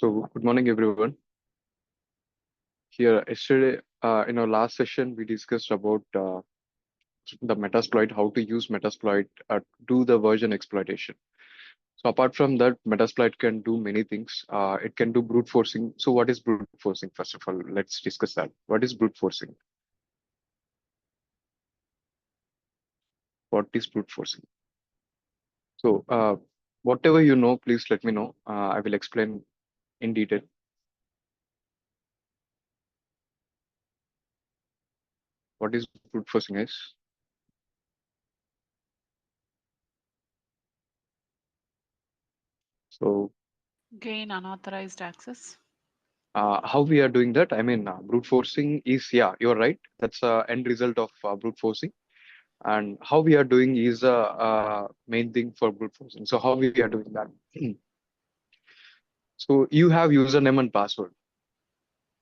So, good morning, everyone. Here, yesterday, in our last session, we discussed about the Metasploit, how to use Metasploit to do the version exploitation. So, apart from that, Metasploit can do many things. It can do brute forcing. So, what is brute forcing? First of all, let's discuss that. What is brute forcing? What is brute forcing? So, whatever you know, please let me know. I will explain in detail. What is brute forcing is? So, Gain unauthorized access. how we are doing that? I mean, brute forcing is, yeah, you're right. That's a end result of brute forcing. And how we are doing is a main thing for brute forcing. So how we are doing that? So you have username and password.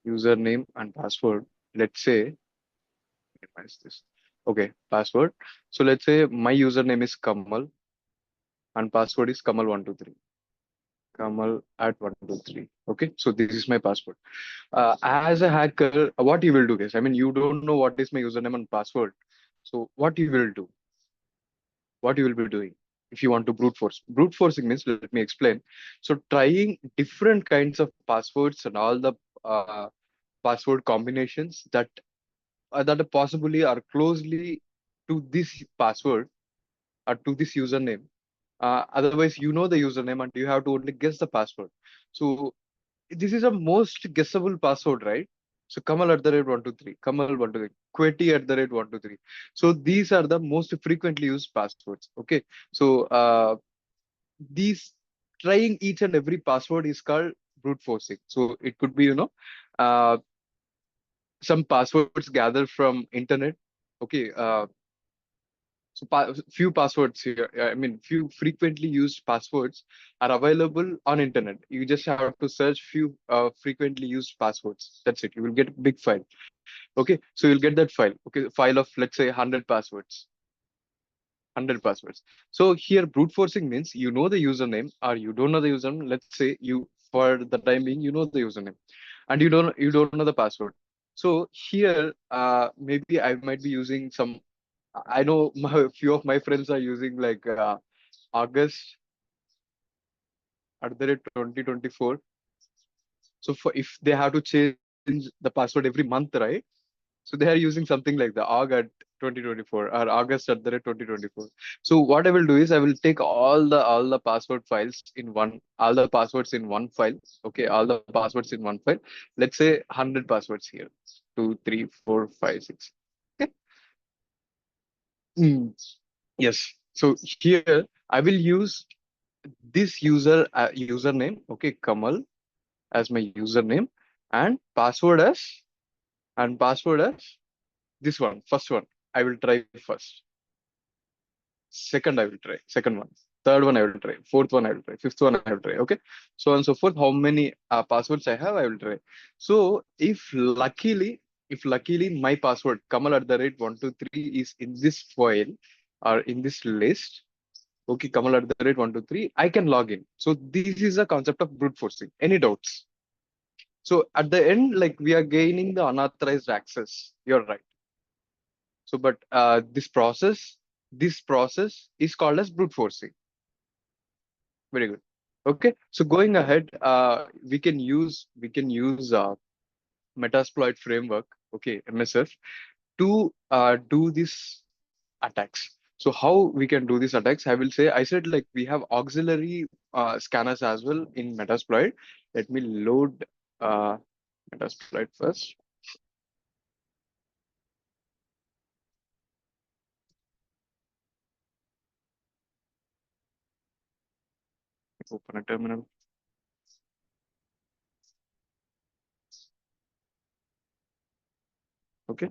Username and password. Let's say, minimize this. Okay, password. So let's say my username is Kamal and password is Kamal123. Kamal at 123. Okay, so this is my password. As a hacker, what you will do, guys? I mean, you don't know what is my username and password. So what you will do? What you will be doing if you want to brute force? Brute forcing means, let me explain. So trying different kinds of passwords and all the password combinations that possibly are closely to this password or to this username. Otherwise, you know the username and you have to only guess the password. So this is a most guessable password, right? So Kamal at the rate 123, Kamal 123, Quetti at the rate 123. So these are the most frequently used passwords. Okay. So these trying each and every password is called brute forcing. So it could be, uh, some passwords gathered from internet. Okay. So few passwords here, I mean, few frequently used passwords are available on internet. You just have to search few frequently used passwords. That's it. You will get a big file. Okay, so you'll get that file. Okay, file of let's say 100 passwords. 100 passwords. So here brute forcing means you know the username or you don't know the username. Let's say you for the time being you know the username and you don't know the password. So here maybe I might be using some. I know few of my friends are using like August at the rate 2024. So for if they have to change the password every month, right? So they are using something like the Aug at 2024 or August at the rate 2024. So what I will do is I will take all the password files in one, all the passwords in one file. Okay, all the passwords in one file. Let's say 100 passwords here. 2, 3, 4, 5, 6. Okay. Mm, yes. So here I will use this username. Okay, Kamal as my username and password as this one. First one I will try first. Second I will try. Second one. Third one I will try. Fourth one I will try. Fifth one I will try. Okay. So on and so forth. How many passwords I have, I will try. So if luckily my password Kamal at the rate 123 is in this file or in this list. Okay, Kamal at the rate 123, I can log in. So this is a concept of brute forcing. Any doubts? So at the end, like we are gaining the unauthorized access. You're right. So, but this process is called as brute forcing. Very good. Okay. So going ahead, we can use Metasploit framework. Okay, MSF to do these attacks. So how we can do these attacks? I said like we have auxiliary scanners as well in Metasploit. Let me load uh, Metasploit first. Open a terminal. Okay.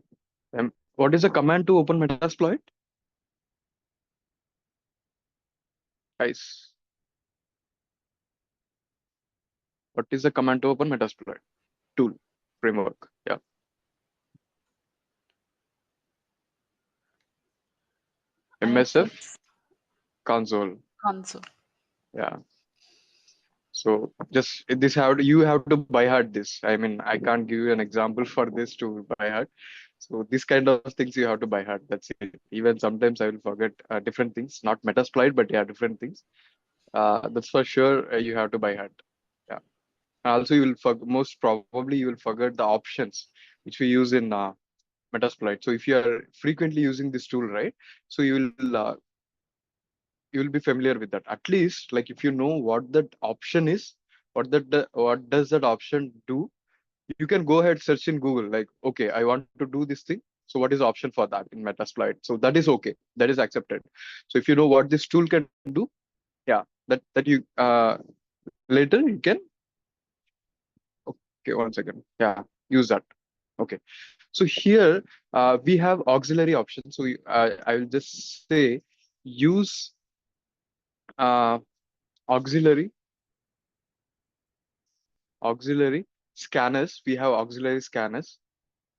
What is the command to open Metasploit? Guys, what is the command to open Metasploit tool framework? Yeah. MSF IFS console. console. Yeah. So just this have you have to by heart this. I mean, I can't give you an example for this to by heart. So this kind of things you have to by heart. That's it. Even sometimes I will forget different things, not Metasploit, but yeah, different things. That's for sure. You have to by heart. Yeah. And also, you will most probably you will forget the options which we use in Metasploit. So if you are frequently using this tool, right? So you will be familiar with that. At least, like if you know what that option is, what does that option do, you can go ahead search in Google. Like, okay, I want to do this thing. So what is the option for that in Metasploit? So that is okay. That is accepted. So if you know what this tool can do, yeah, that you later you can. Okay, one second. Yeah, use that. Okay. So here we have auxiliary options. So I will just say use uh, auxiliary auxiliary scanners. We have auxiliary scanners.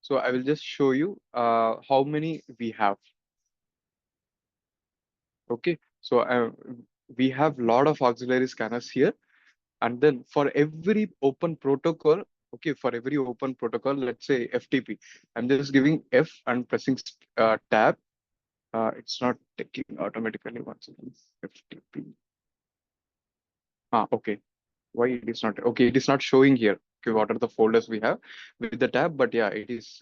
So I will just show you how many we have. Okay. So we have a lot of auxiliary scanners here. And then for every open protocol, okay, for every open protocol, let's say FTP, I'm just giving F and pressing tab. It's not taking automatically. One second. FTP. Okay. Why it is not okay? It is not showing here. Okay, what are the folders we have with the tab? But yeah, it is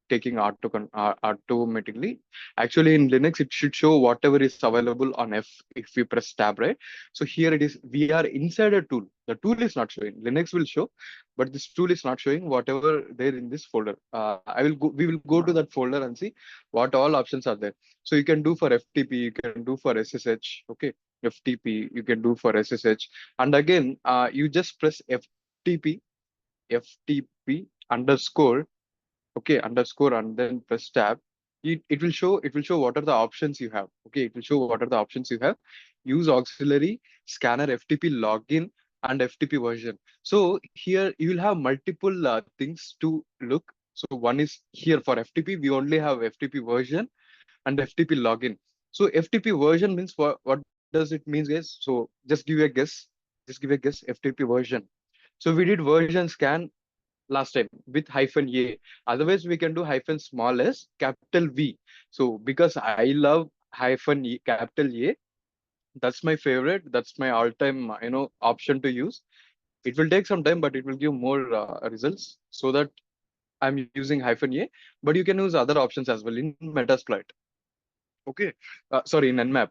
taking automatically. Actually, in Linux, it should show whatever is available on F if we press tab, right? So here it is. We are inside a tool. The tool is not showing. Linux will show, but this tool is not showing whatever there in this folder. I will go. We will go to that folder and see what all options are there. So you can do for FTP. You can do for SSH. Okay, FTP. You can do for SSH, and again, you just press FTP underscore, okay, underscore, and then press tab. It will show what are the options you have. Okay, it will show what are the options you have. Use auxiliary scanner FTP login and FTP version. So here you will have multiple things to look. So one is here for FTP, we only have FTP version and FTP login. So FTP version means what does it mean, guys? So just give you a guess. Just give a guess. FTP version. So we did version scan last time with hyphen A. Otherwise, we can do hyphen small s, capital V. So because I love hyphen E, capital A, that's my favorite. That's my all-time, option to use. It will take some time, but it will give more results. So that I'm using hyphen A, but you can use other options as well in Metasploit. Okay. Sorry, in Nmap.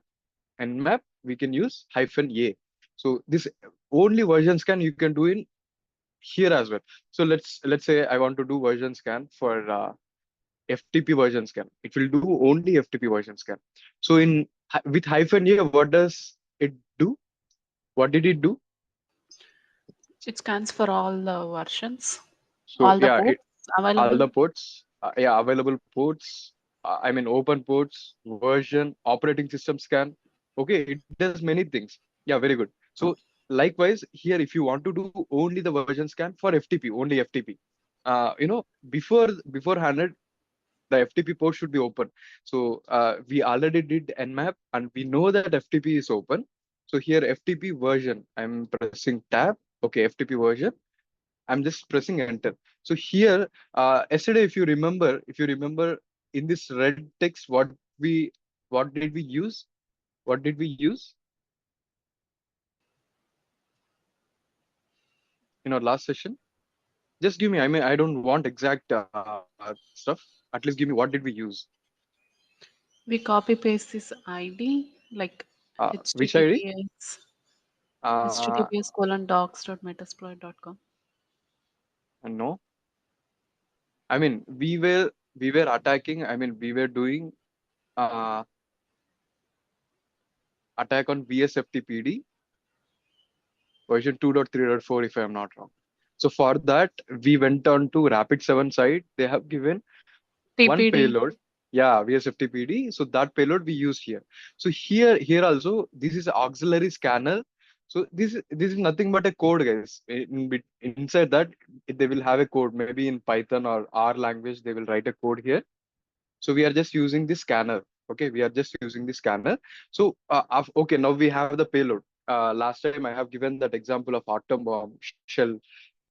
Nmap, we can use hyphen A. So this only version scan you can do in here as well. So let's say I want to do version scan for FTP version scan. It will do only FTP version scan. So with hyphen A, what does it do? What did it do? It scans for all the versions, So all the yeah, ports all available. the ports, yeah, available ports. I mean open ports, version, operating system scan. Okay, it does many things. Yeah, very good. So likewise here, if you want to do only the version scan for FTP, only FTP. Beforehand the FTP port should be open. So we already did Nmap and we know that FTP is open. So here FTP version, I'm pressing tab. Okay, FTP version. I'm just pressing enter. So here, yesterday, if you remember in this red text, what did we use? What did we use in our last session? Just give me. I mean, I don't want exact stuff. At least give me what did we use? We copy paste this ID like Which ID? https Uh, https://docs.metasploit.com. no. I mean, we were attacking. I mean, we were doing uh, attack on VSFTPD version 2.3.4, if I'm not wrong. So for that, we went on to Rapid 7 site. They have given one TPD. payload. Yeah, VSFTPD. So that payload we use here. So here also, this is auxiliary scanner. So this is nothing but a code, guys. Inside that, they will have a code. Maybe in Python or R language, they will write a code here. So we are just using the scanner. Okay, we are just using the scanner. So okay, now we have the payload. last time I have given that example of atom bomb, shell,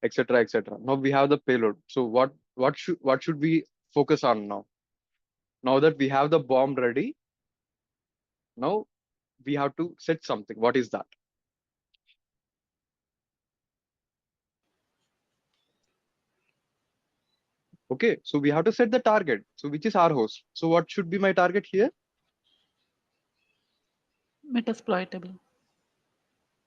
etc., etc. Now we have the payload. So what should we focus on now? Now that we have the bomb ready, now we have to set something. What is that? Okay, so we have to set the target. So which is our host. So what should be my target here? Metasploitable.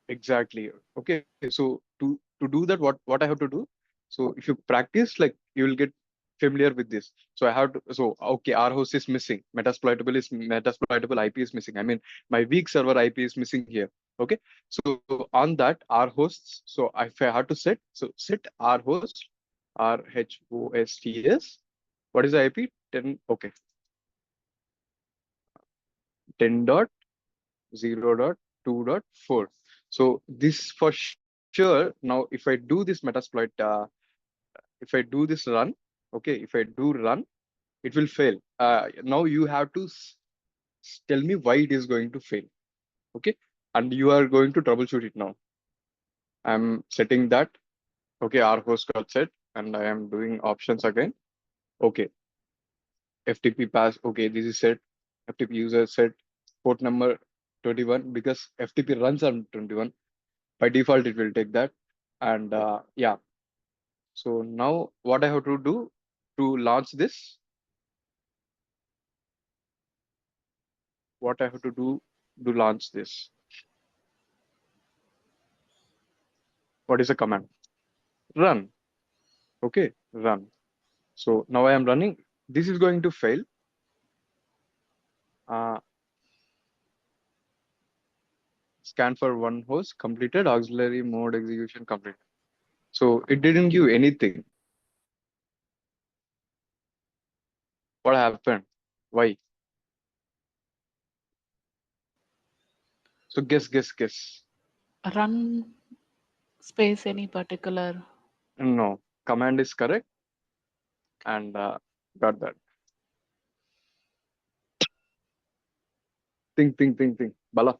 Exactly. Okay, so to do that, what I have to do? So if you practice, like you will get familiar with this. So I have to. So okay, our host is missing. Metasploitable IP is missing. I mean, my weak server IP is missing here. Okay, so on that, our hosts. So if I have to set our host, RHOSTS. What is the IP? 10. Okay, 10.0.2.4. So this for sure. Now, if I do this Metasploit, if I do this run, okay, if I do run, it will fail. Now you have to tell me why it is going to fail. Okay, and you are going to troubleshoot it now. I'm setting that. Okay, our host got set, and I am doing options again. Okay, FTP pass. Okay, this is set. FTP user set. Port number 21 because FTP runs on 21. By default, it will take that. And yeah, so now what I have to do to launch this, what I have to do to launch this, what is the command? Run. Okay, run. So now I am running. This is going to fail. Uh, Scan for one host completed, auxiliary mode execution completed. So it didn't give anything. What happened? Why? So guess. Run space any particular. No, command is correct and got that. Think. Bala.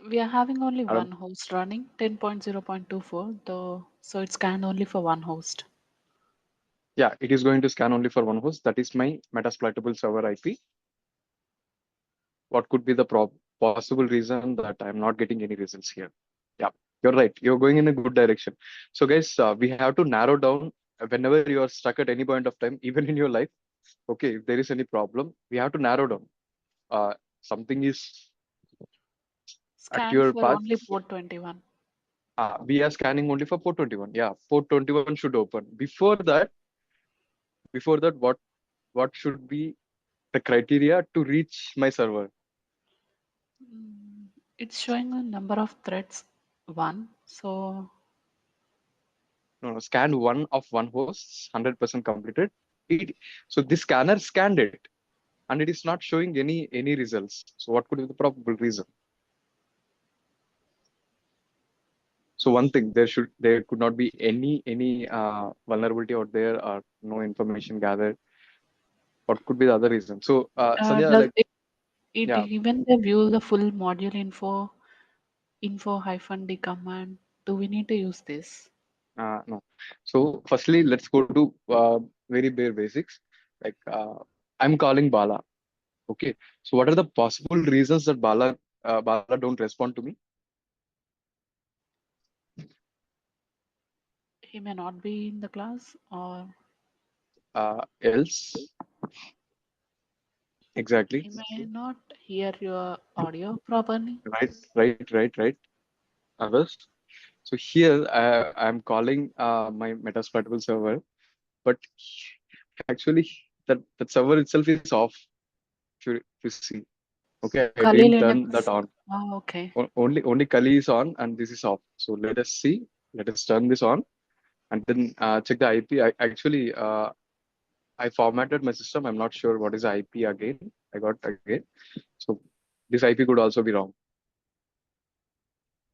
We are having only Adam. one host running 10.0.24, though, so it's scanned only for one host. Yeah, it is going to scan only for one host. That is my metasploitable server IP. What could be the possible reason that I'm not getting any results here? Yeah, you're right. You're going in a good direction. So, guys, we have to narrow down whenever you are stuck at any point of time, even in your life. Okay, if there is any problem, we have to narrow down. Something is at Scanned your for path. only port 21. We are scanning only for port 21. Yeah, port 21 should open. Before that, what should be the criteria to reach my server? It's showing a number of threads, one. So No, scan one of one hosts, 100% completed. It, so this scanner scanned it and it is not showing any results. So what could be the probable reason? So one thing, there could not be any vulnerability out there or no information gathered. What could be the other reason? So Sandhya, does like it yeah, even they view the full module info hyphen d command? Do we need to use this? no. So firstly, let's go to very bare basics. Like I'm calling Bala. Okay. So what are the possible reasons that Bala don't respond to me? He may not be in the class, or Else exactly. he may not hear your audio properly. Right. Others. So here I'm calling my metasploitable server, but actually that server itself is off. If you see, okay, I didn't Kali turn that Linux. on. Oh, okay. Only Kali is on and this is off. So let us see. Let us turn this on and then check the IP. Actually I formatted my system. I'm not sure what is the IP again. I got again. So this IP could also be wrong.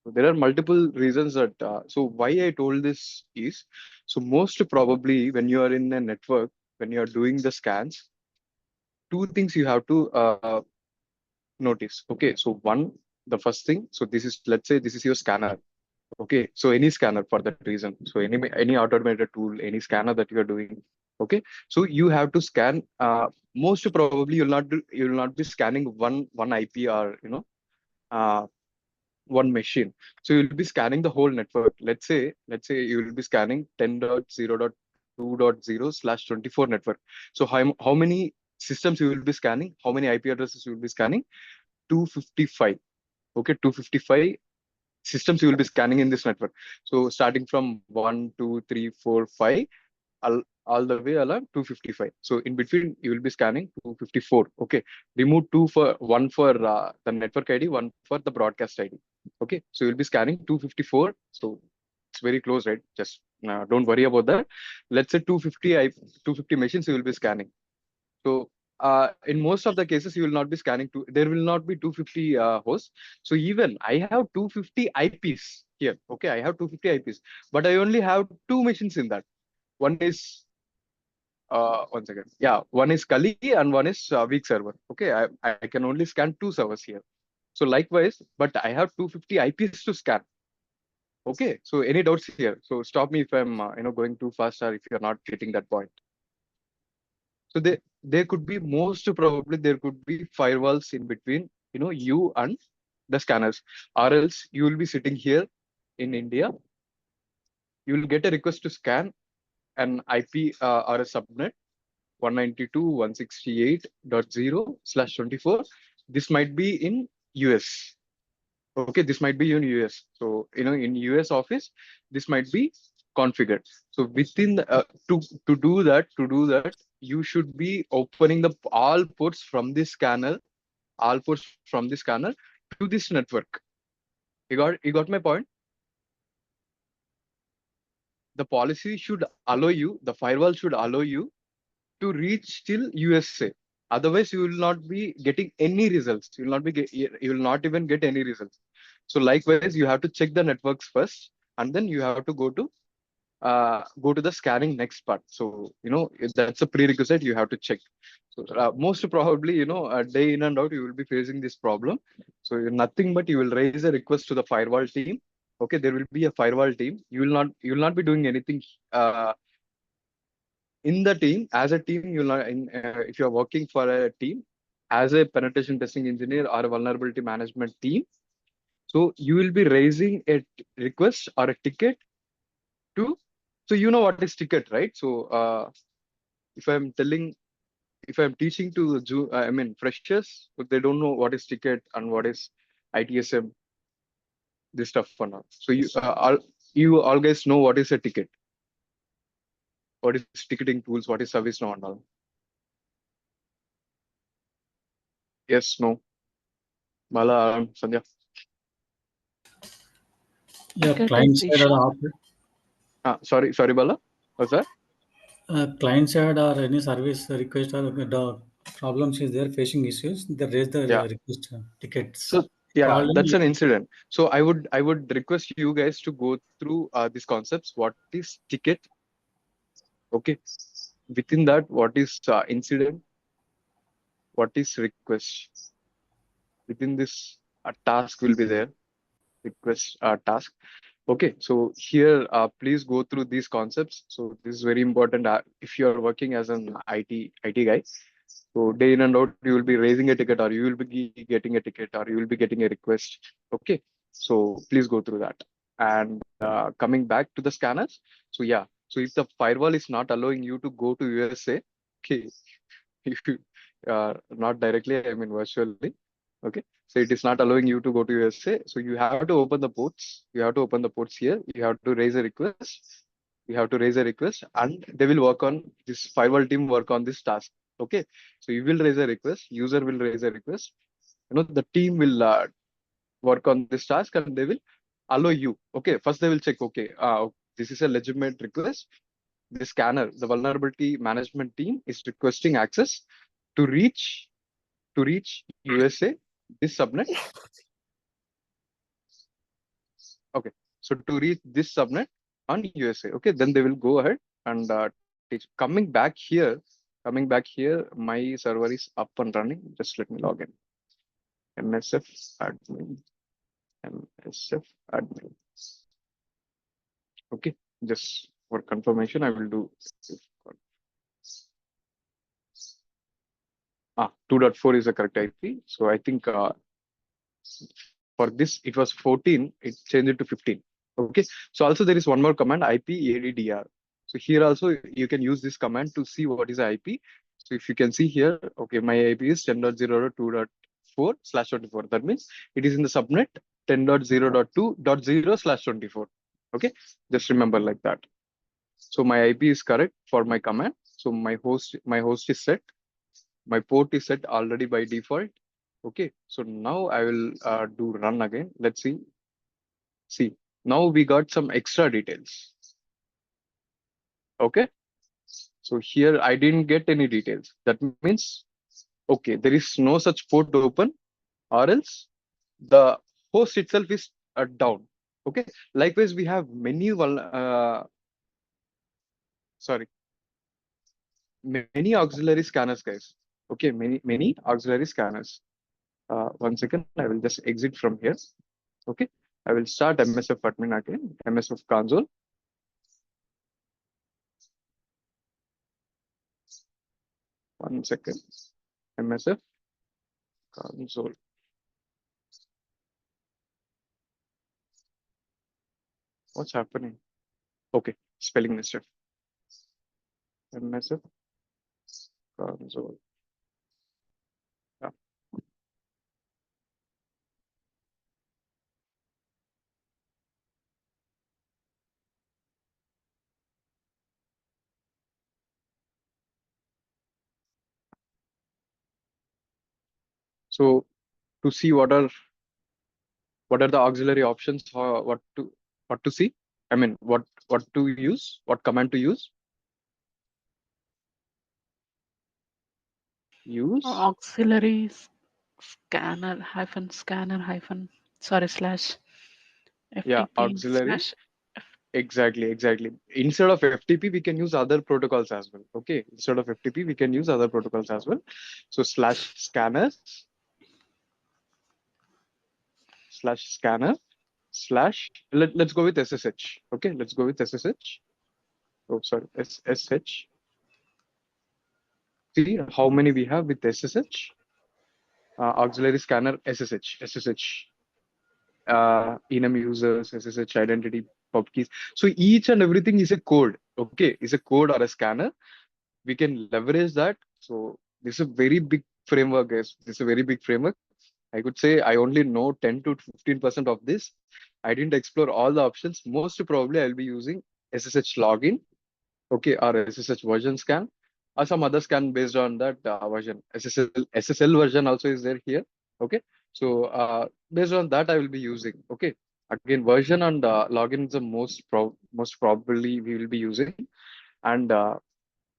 So there are multiple reasons that. So why I told this is, so most probably when you are in a network, when you are doing the scans, two things you have to notice. Okay, so one, the first thing. So this is, let's say this is your scanner. Okay, so any scanner for that reason. So any automated tool, any scanner that you are doing. Okay, so you have to scan. Most probably you'll not be scanning one IP, or uh, one machine. So you'll be scanning the whole network. Let's say you will be scanning 10.0.2.0/24 network. So how many systems you will be scanning? How many IP addresses you will be scanning? 255. Okay, 255 systems you will be scanning in this network. So starting from 1, 2, 3, 4, 5, all the way along 255. So in between you will be scanning 254. Okay, remove two for one for the network ID, one for the broadcast ID. Okay, so you'll be scanning 254. So it's very close, right? Just don't worry about that. Let's say 250 machines you will be scanning. So in most of the cases, you will not be scanning there will not be 250 hosts. So even I have 250 IPs here. Okay, I have 250 IPs, but I only have two machines in that. One is one second. Yeah, one is Kali and one is weak server. Okay, I can only scan two servers here. So likewise, but I have 250 IPs to scan. Okay, so any doubts here? So stop me if I'm going too fast, or if you're not getting that point. So there could be, most probably there could be firewalls in between, you and the scanners, or else you will be sitting here in India. You will get a request to scan an IP or a subnet 192.168.0/24. This might be in US. Okay, this might be in US. So in US office, this might be configured. So within to do that, you should be opening the all ports from this scanner, all ports from this scanner to this network. You got my point? The policy should allow you, the firewall should allow you to reach till USA. Otherwise, you will not be getting any results. You will not even get any results. So likewise, you have to check the networks first, and then you have to go to the scanning next part. So that's a prerequisite. You have to check. So most probably, day in and out, you will be facing this problem. So nothing but you will raise a request to the firewall team. Okay, there will be a firewall team. You will not be doing anything in the team. As a team, if you're working for a team as a penetration testing engineer or a vulnerability management team, so you will be raising a request or a ticket to. So you know what is ticket, right? So if I'm telling if I'm teaching to I mean freshers, but they don't know what is ticket and what is ITSM, this stuff for now. So you all guys know what is a ticket, what is ticketing tools, what is service now and all. Yes, no, Bala, Sandhya. Yeah, Ticket client is side or issue. Sorry, Bala. What's that? client side or any service request or the problems is there facing issues, they raise the Yeah. request tickets. So yeah, Call that's them. an incident. So I would request you guys to go through these concepts. What is ticket? Okay. Within that, what is incident? What is request? Within this, a task will be there. Request task. Okay. So here, please go through these concepts. So this is very important. If you are working as an IT guy, so day in and out, you will be raising a ticket, or you will be getting a ticket, or you will be getting a request. Okay. So please go through that. And coming back to the scanners. So yeah. So if the firewall is not allowing you to go to USA, okay, if you not directly, I mean virtually. Okay. So it is not allowing you to go to USA. So you have to open the ports. You have to open the ports here. You have to raise a request. You have to raise a request, and they will work on this firewall team work on this task. Okay. So you will raise a request. User will raise a request. The team will work on this task, and they will allow you. Okay. First they will check. Okay. This is a legitimate request. The scanner, the vulnerability management team is requesting access to reach USA, this subnet. Okay. So to reach this subnet on USA. Okay. Then they will go ahead and teach. Coming back here, my server is up and running. Just let me log in. MSF admin. MSF admin. Okay, just for confirmation, I will do if 2.4 is the correct IP. So I think for this it was 14, it changed it to 15. Okay, so also there is one more command IP addr. So here also you can use this command to see what is the IP. So if you can see here, okay, my IP is 10.0.2.4/24. That means it is in the subnet 10.0.2.0/24. Okay, just remember like that. So my IP is correct for my command. So my host is set. My port is set already by default. Okay, so now I will do run again. Let's see. See, now we got some extra details. Okay, so here I didn't get any details. That means, okay, there is no such port open, or else the host itself is down. Okay, likewise, we have many, sorry, many auxiliary scanners, guys. Okay, many auxiliary scanners. 1 second, I will just exit from here. Okay, I will start MSF admin again, MSF console. 1 second, MSF console. What's happening? Okay, spelling mistake. MSF console. Yeah. So to see what are the auxiliary options, or what to see? I mean, what to use? What command to use? Use. Auxiliary scanner hyphen sorry slash Yeah, FTP auxiliary. slash Exactly. Instead of FTP, we can use other protocols as well. Okay, instead of FTP, we can use other protocols as well. So /scanner / let's go with SSH. Okay, let's go with SSH. Oh, sorry, SSH. See how many we have with SSH. Auxiliary scanner SSH. Enum users, SSH identity, pub keys. So each and everything is a code. Okay, is a code or a scanner. We can leverage that. So this is a very big framework, guys. This is a very big framework. I could say I only know 10 to 15% of this. I didn't explore all the options. Most probably I'll be using SSH login, okay, or SSH version scan, or some other scan based on that version. SSL version also is there here. Okay, so based on that I will be using. Okay, again, version and login is the most probably we will be using. And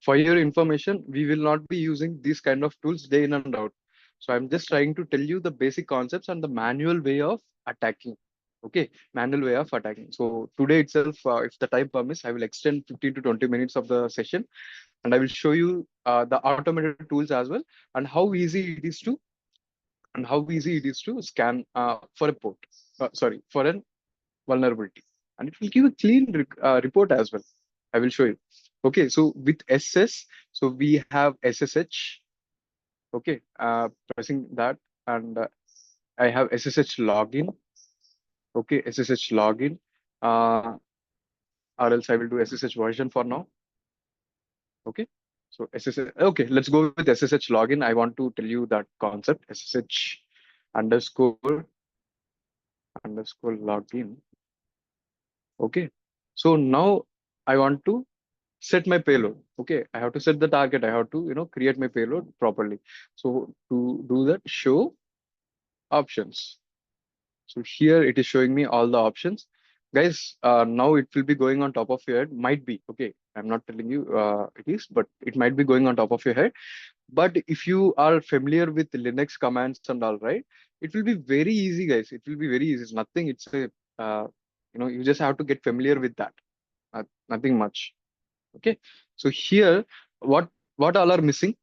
for your information, we will not be using these kind of tools day in and out. So I'm just trying to tell you the basic concepts and the manual way of attacking. Okay, manual way of attacking. So today itself, if the time permits, I will extend 15 to 20 minutes of the session, and I will show you the automated tools as well, and how easy it is to scan for a port. Sorry, for an vulnerability, and it will give a clean report as well. I will show you. Okay, so with SS, so we have SSH. Okay, pressing that, and I have SSH login. Okay, SSH login, uh, or else I will do SSH version for now. Okay, so SSH. Okay, let's go with SSH login. I want to tell you that concept, SSH underscore login. Okay, so now I want to set my payload. Okay, I have to set the target. I have to, create my payload properly. So to do that, show options. So here it is showing me all the options. Guys, now it will be going on top of your head. Might be, okay. I'm not telling you it is, but it might be going on top of your head. But if you are familiar with Linux commands and all, right, it will be very easy, guys. It will be very easy. It's nothing. You just have to get familiar with that. Nothing much. Okay, so here, what all are missing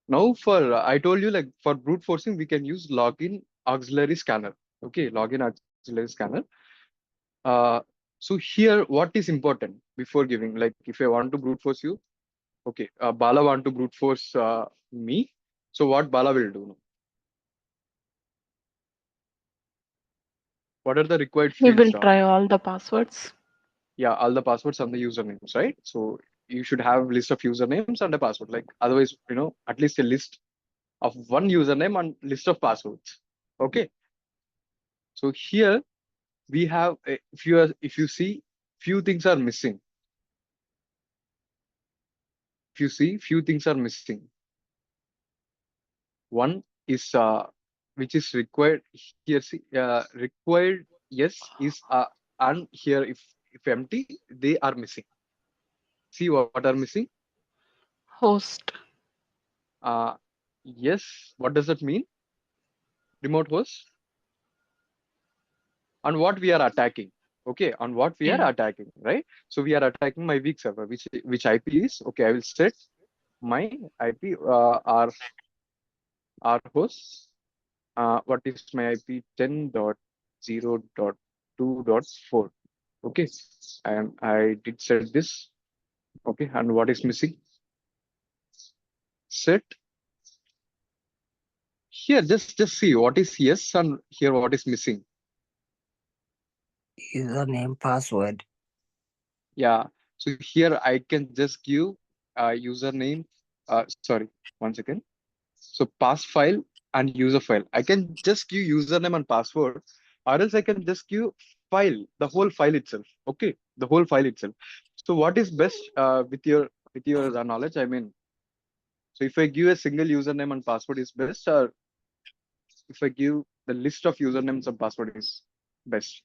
now? For I told you, like, for brute forcing we can use login auxiliary scanner. Okay, login level scanner. Uh, so here, what is important before giving? Like, if I want to brute force you, okay, Bala want to brute force me. So what Bala will do now? What are the required He will fields? try all the passwords. Yeah, all the passwords and the usernames, right? So you should have list of usernames and a password. Like otherwise, at least a list of one username and list of passwords. Okay. So here we have, if you see, few things are missing. If you see, few things are missing. One is which is required here. See, required yes is and here if empty they are missing. See what are missing. Host. Uh, yes. What does that mean? Remote host on what we are attacking. Okay, on what we are Yeah. attacking, right? So we are attacking my weak server, which IP is okay. I will set my IP our host. What is my IP? 10.0.2.4. Okay, and I did set this. Okay, and what is missing? Set here. Just see what is yes and here what is missing. Username, password. Yeah. So here I can just give username. Sorry, one second. So pass file and user file. I can just give username and password, or else I can just give file, the whole file itself. Okay, the whole file itself. So what is best with your knowledge? I mean, so if I give a single username and password is best, or if I give the list of usernames and password is best.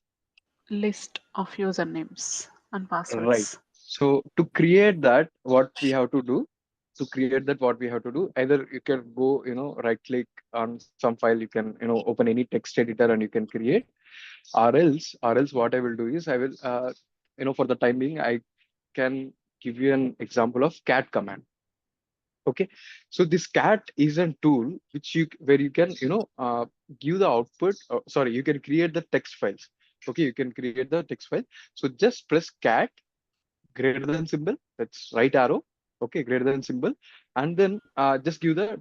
List of usernames and Right. passwords. So to create that, what we have to do, what we have to do, either you can go, right click on some file, you can, open any text editor and you can create, or else what I will do is I will, for the time being, I can give you an example of cat command. Okay. So this cat is a tool where you can, give the output. Sorry, you can create the text files. Okay. You can create the text file. So just press cat greater than symbol, that's right arrow. Okay, greater than symbol, and then just give the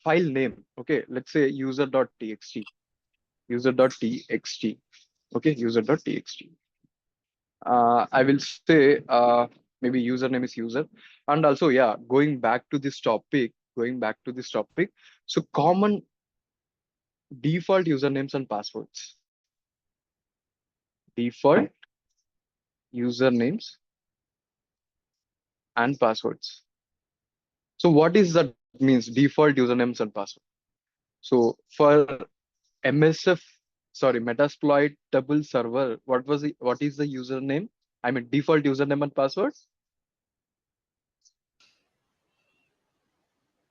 file name. Okay, let's say user.txt. User.txt. Okay, user.txt. I will say maybe username is user. And also, yeah, going back to this topic, so common default usernames and passwords. Default usernames and passwords. So what is that means? Default usernames and password. So for MSF, sorry, Metasploit double server, what is the username? I mean default username and password?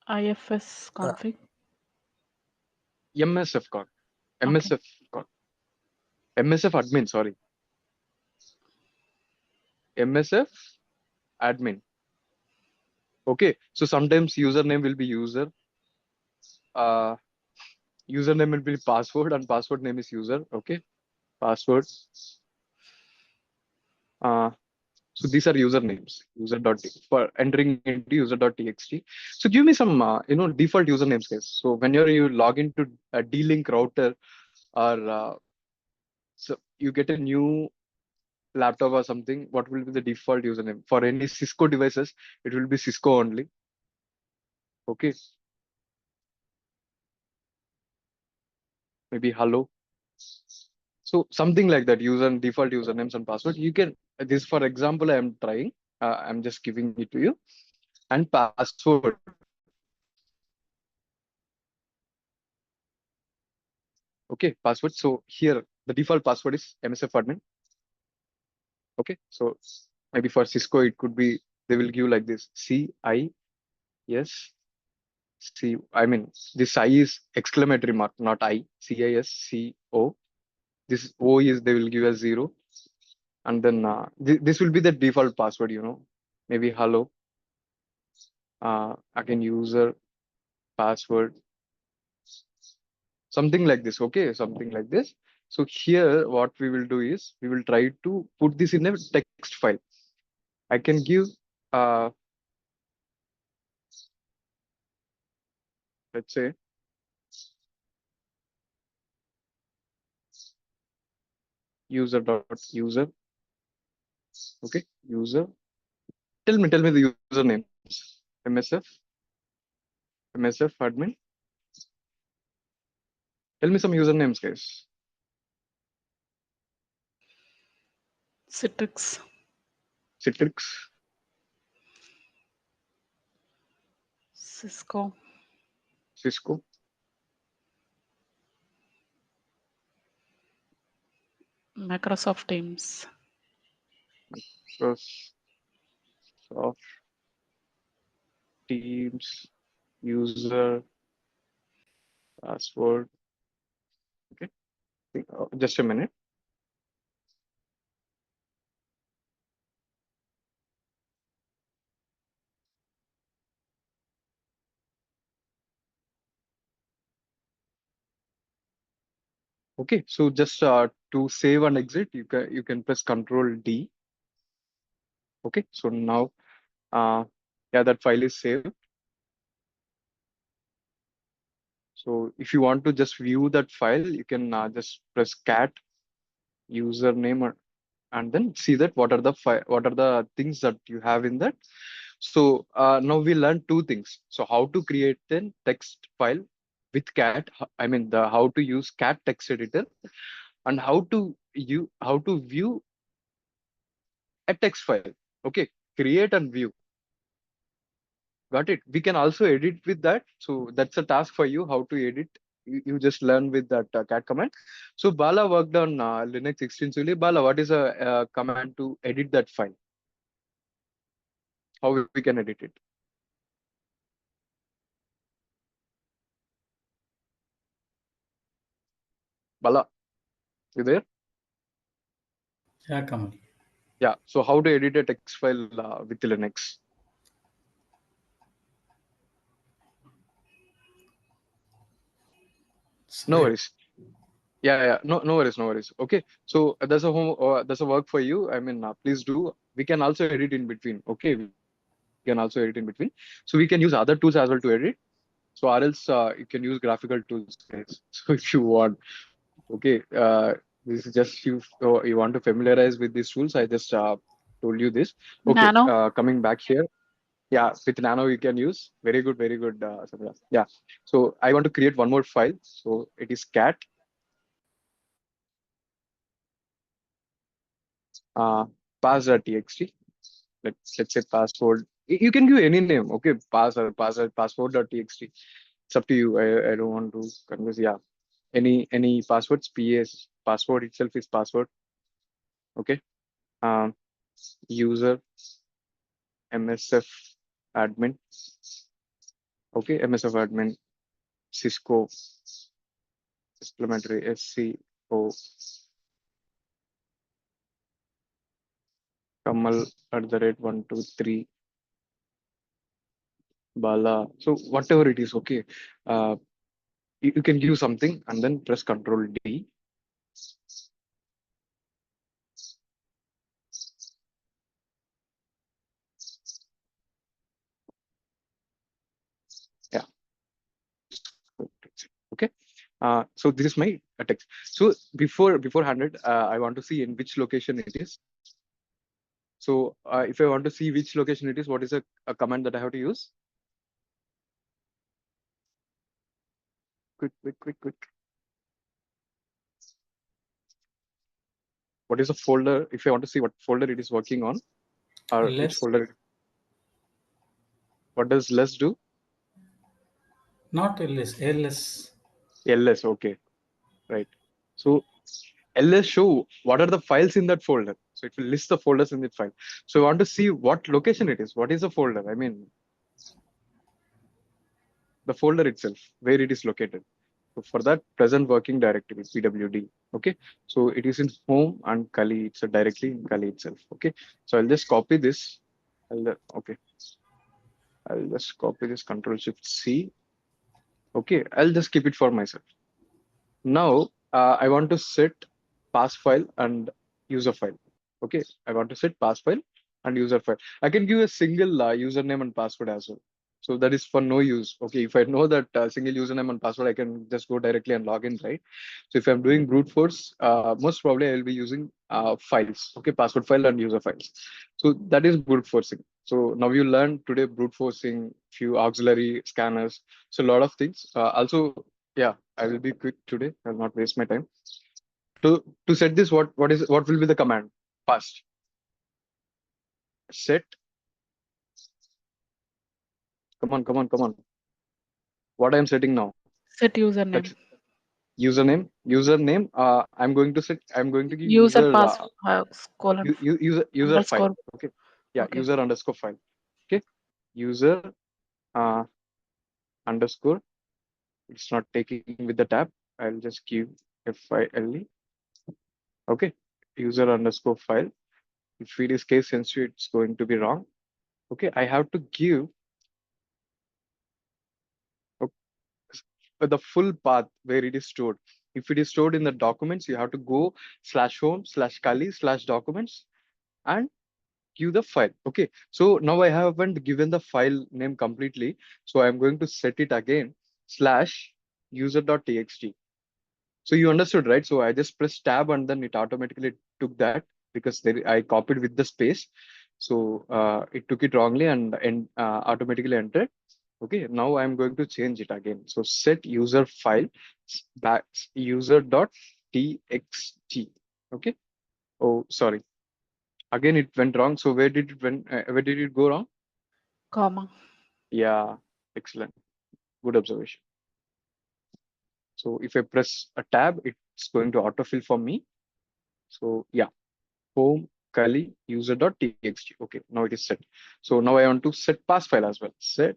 IFS Uh, config. MSF con. Okay. MSF con. MSF admin, sorry. MSF admin. Okay. So sometimes username will be user. Uh, Username will be password and password name is user. Okay. Password. Uh, So these are usernames, for entering into user.txt. So give me some, default usernames, guys. So whenever you log into a D-Link router or so you get a new laptop or something, what will be the default username? For any Cisco devices, it will be Cisco only. Okay, maybe hello. So something like that, default usernames and password. You can, this for example, I am trying, I'm just giving it to you. And password. Okay, password. So here the default password is MSF admin. Okay, so maybe for Cisco it could be, they will give like this CIS C. I mean this I is exclamatory mark, not I. CISCO. This O is they will give as 0, and then this will be the default password. Maybe hello. Again user password, something like this. Okay, something like this. So here, what we will do is we will try to put this in a text file. I can give, uh, let's say, user. Okay, user. Tell me the usernames. MSF, MSF admin. Tell me some usernames, guys. Citrix, Citrix, Cisco, Cisco, Microsoft Teams, Microsoft Teams, user, password. Okay, just a minute. Okay, so just to save and exit, you can press Control D. Okay, so now yeah, that file is saved. So if you want to just view that file, you can just press cat username and then see that what are the things that you have in that. So now we learned two things. So how to create a text file with cat, I mean the how to use cat text editor, and how to view a text file. Okay, create and view. Got it. We can also edit with that. So that's a task for you, how to edit. You just learn with that cat command. So Bala worked on Linux extensively. Bala, what is a command to edit that file? How we can edit it? Bala, you there? Yeah, Kamal. Yeah. So how to edit a text file with Linux? No Sorry. worries. Yeah. No worries. No worries. Okay. So there's a work for you. I mean, please do. We can also edit in between. Okay. We can also edit in between. So we can use other tools as well to edit. So or else you can use graphical tools, guys. So if you want, okay, this is just you want to familiarize with these tools. I just told you this. Okay, Nano. coming back here. Yeah, with Nano you can use. Very good, Sandra. Yeah. So I want to create one more file. So it is cat uh, pass.txt. Let's say password. You can give any name. Okay, password.txt. It's up to you. I don't want to converse. Yeah, any passwords. PS password itself is password. Okay. Um, user MSF admin. Okay, MSF admin. Cisco supplementary SCO Kamal @123 Bala. So whatever it is, okay. Uh, you can give something and then press Control D. Yeah. Okay. So this is my text. So before 100, I want to see in which location it is. So if I want to see which location it is, what is a command that I have to use? Quick. What is a folder? If I want to see what folder it is working on, or which Less, folder, what does less do? not less, less. LS, okay, right. So LS show what are the files in that folder. So it will list the folders in that file. So I want to see what location it is. What is the folder? I mean, the folder itself, where it is located. So for that, present working directory, PWD. Okay. So it is in home and Kali. It's directly in Kali itself. Okay. So I'll just copy this. Okay. I'll just copy this, Control Shift C. Okay. I'll just keep it for myself. Now I want to set pass file and user file. Okay, I want to set pass file and user file. I can give a single username and password as well. So that is for no use. Okay, if I know that single username and password, I can just go directly and log in, right? So if I'm doing brute force, most probably I will be using files. Okay, password file and user files. So that is brute forcing. So now you learn today brute forcing, few auxiliary scanners. So a lot of things. Also, yeah, I will be quick today. I'll not waste my time. To set this, what will be the command? First, set. Come on. What I am setting now? Set That's username. username. Username. I'm going to set. I'm going to give User user pass colon user file. underscore. Okay. Yeah. Okay. User underscore file. Okay. User uh, underscore. It's not taking with the tab. I'll just give file. Okay. User underscore file. If it is case sensitive, it's going to be wrong. Okay. I have to give the full path where it is stored. If it is stored in the documents, you have to go /home/kali/documents and give the file. Okay. So now I haven't given the file name completely. So I'm going to set it again /user.txt. So you understood, right? So I just pressed tab and then it automatically took that because I copied with the space. So it took it wrongly and automatically entered. Okay, now I'm going to change it again. So set user file back user.txt. Okay. Oh, sorry. Again, it went wrong. So where did it go wrong? Comma. Yeah, excellent. Good observation. So if I press a tab, it's going to autofill for me. So yeah, home Kali user.txt. Okay, now it is set. So now I want to set pass file as well. Set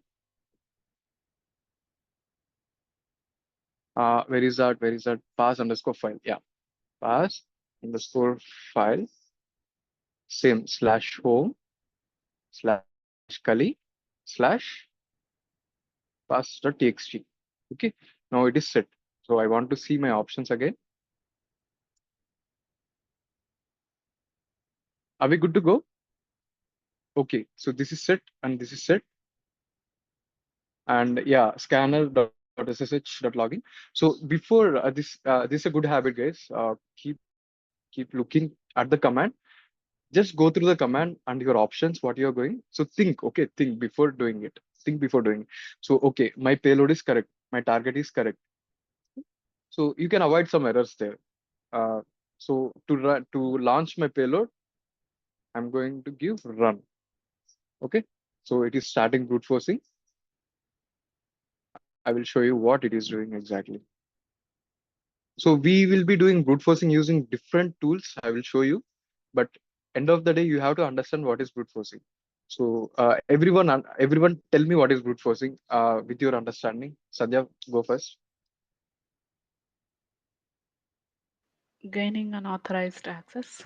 where is that? Where is that? Pass underscore file. Yeah, pass underscore file. Same /home/Kali slash pass.txt. Okay, now it is set. So I want to see my options again. Are we good to go? Okay, so this is set and this is set. And yeah, scanner.ssh.login. So before this is a good habit, guys. Keep looking at the command. Just go through the command and your options, what you're going. So think, okay, think before doing it. Think before doing it. So okay, my payload is correct. My target is correct. So you can avoid some errors there. So to launch my payload, I'm going to give run. Okay. So it is starting brute forcing. I will show you what it is doing exactly. So we will be doing brute forcing using different tools. I will show you, but end of the day, you have to understand what is brute forcing. So everyone, tell me what is brute forcing with your understanding. Sandhya, go first. Gaining unauthorized access